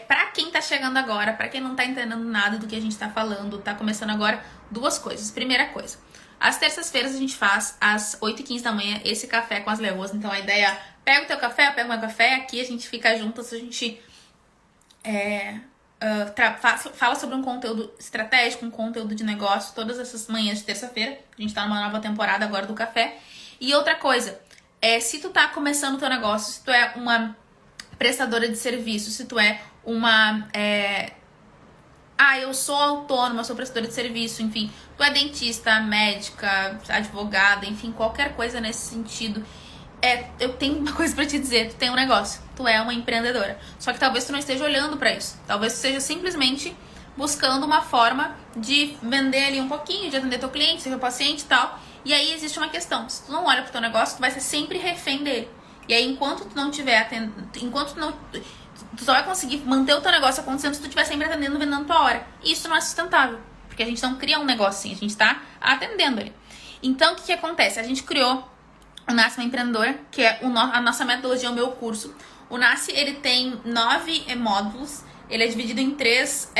Pra quem tá chegando agora, pra quem não tá entendendo nada do que a gente tá falando, tá começando agora, duas coisas. Primeira coisa, às terças-feiras a gente faz, às 8h15 da manhã, esse café com as leoas. Então, a ideia é, pega o teu café, eu pego o meu café, aqui a gente fica juntas, a gente fala sobre um conteúdo estratégico, um conteúdo de negócio, todas essas manhãs de terça-feira. A gente tá numa nova temporada agora do café. E outra coisa, se tu tá começando o teu negócio, se tu é uma prestadora de serviço, se tu é uma... eu sou autônoma, sou prestadora de serviço, enfim, tu é dentista, médica, advogada, enfim, qualquer coisa nesse sentido. Eu tenho uma coisa pra te dizer, tu tem um negócio, tu é uma empreendedora. Só que talvez tu não esteja olhando pra isso. Talvez tu esteja simplesmente buscando uma forma de vender ali um pouquinho, de atender teu cliente, ser teu paciente e tal. E aí existe uma questão, se tu não olha pro teu negócio, tu vai ser sempre refém dele. E aí, enquanto tu não tiver tu só vai conseguir manter o teu negócio acontecendo se tu estiver sempre atendendo, vendendo tua hora. E isso não é sustentável, porque a gente não cria um negócio assim, a gente tá atendendo ali. Então, o que acontece? A gente criou o Nasce Uma Empreendedora, que é a nossa metodologia, o meu curso. O Nasce, ele tem 9 módulos, ele é dividido em 3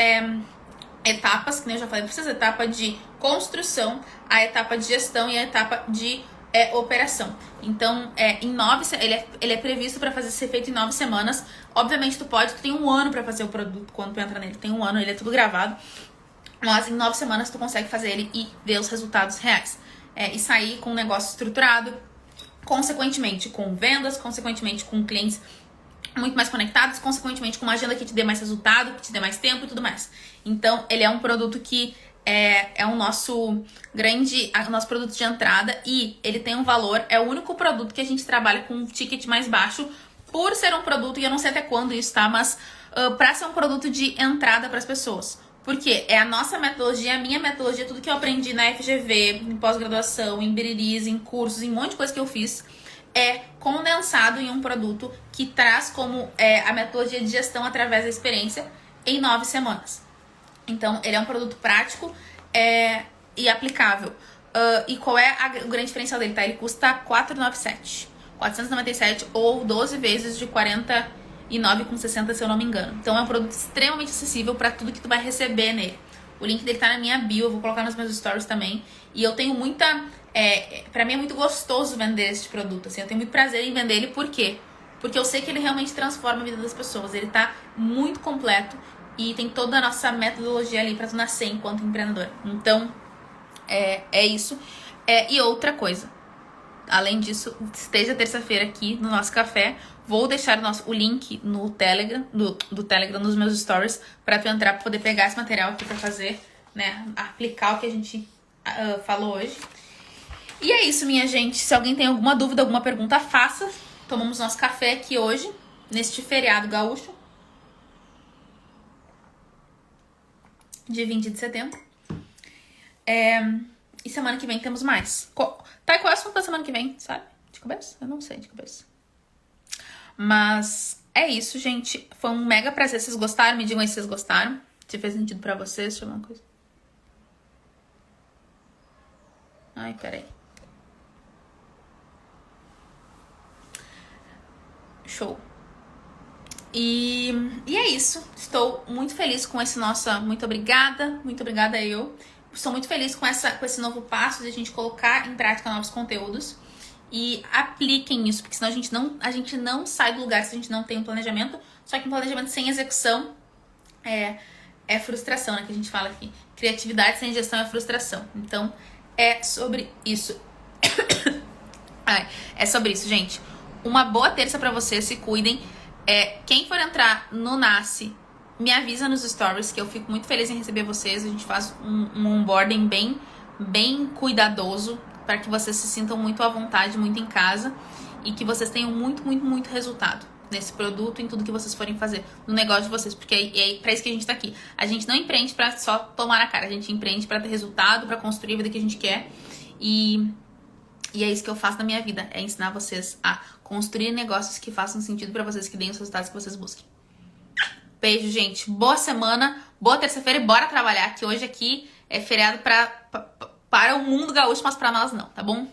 etapas, que nem eu já falei pra vocês, a etapa de construção, a etapa de gestão e a etapa de operação. Então, ele é previsto para ser feito em 9 semanas. Obviamente, tu tem um ano para fazer o produto quando tu entra nele. Tem um ano, ele é tudo gravado. Mas em 9 semanas tu consegue fazer ele e ver os resultados reais. E sair com um negócio estruturado, consequentemente com vendas, consequentemente com clientes muito mais conectados, consequentemente com uma agenda que te dê mais resultado, que te dê mais tempo e tudo mais. Então, ele é um produto que é o nosso produto de entrada e ele tem um valor, é o único produto que a gente trabalha com um ticket mais baixo por ser um produto, e eu não sei até quando isso tá, mas pra ser um produto de entrada para as pessoas. Porque é a nossa metodologia, a minha metodologia, tudo que eu aprendi na FGV, em pós-graduação, em Biriris, em cursos, em um monte de coisa que eu fiz, é condensado em um produto que traz como a metodologia de gestão através da experiência em 9 semanas. Então, ele é um produto prático e aplicável. E qual é o grande diferencial dele, tá? Ele custa R$497. 497 ou 12 vezes de 49,60, se eu não me engano. Então, é um produto extremamente acessível para tudo que tu vai receber nele. O link dele tá na minha bio, eu vou colocar nos meus stories também. E eu tenho muita Pra mim é muito gostoso vender esse produto, assim, eu tenho muito prazer em vender ele, por quê? Porque eu sei que ele realmente transforma a vida das pessoas, ele tá muito completo e tem toda a nossa metodologia ali pra tu nascer enquanto empreendedor. Então, é isso. E outra coisa, além disso, esteja terça-feira aqui no nosso café, vou deixar o link no Telegram, do Telegram nos meus stories, pra tu entrar, pra poder pegar esse material aqui pra fazer, né, aplicar o que a gente falou hoje. E é isso, minha gente. Se alguém tem alguma dúvida, alguma pergunta, faça. Tomamos nosso café aqui hoje, neste feriado gaúcho, dia 20 de setembro. E semana que vem temos mais. Qual é o assunto da semana que vem, sabe? De cabeça? Eu não sei de cabeça. Mas é isso, gente. Foi um mega prazer. Vocês gostaram? Me digam aí se vocês gostaram. Se fez sentido pra vocês. Deixa eu ver uma coisa. Ai, peraí. Show. E é isso. Estou muito feliz com esse nosso... Muito obrigada. Muito obrigada eu. Estou muito feliz com esse novo passo de a gente colocar em prática novos conteúdos. E apliquem isso, porque senão a gente não sai do lugar se a gente não tem um planejamento. Só que um planejamento sem execução é frustração, né? Que a gente fala aqui. Criatividade sem gestão é frustração. Então, é sobre isso. É sobre isso, gente. Uma boa terça pra vocês, se cuidem. Quem for entrar no Nasce, me avisa nos stories, que eu fico muito feliz em receber vocês. A gente faz um onboarding bem cuidadoso, para que vocês se sintam muito à vontade, muito em casa, e que vocês tenham muito resultado nesse produto, em tudo que vocês forem fazer, no negócio de vocês, porque é pra isso que a gente tá aqui. A gente não empreende pra só tomar na cara, a gente empreende pra ter resultado, pra construir a vida que a gente quer, e é isso que eu faço na minha vida, é ensinar vocês a construir negócios que façam sentido pra vocês, que deem os resultados que vocês busquem. Beijo, gente. Boa semana, boa terça-feira e bora trabalhar, que hoje aqui é feriado para o mundo gaúcho, mas para nós não, tá bom?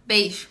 Beijo.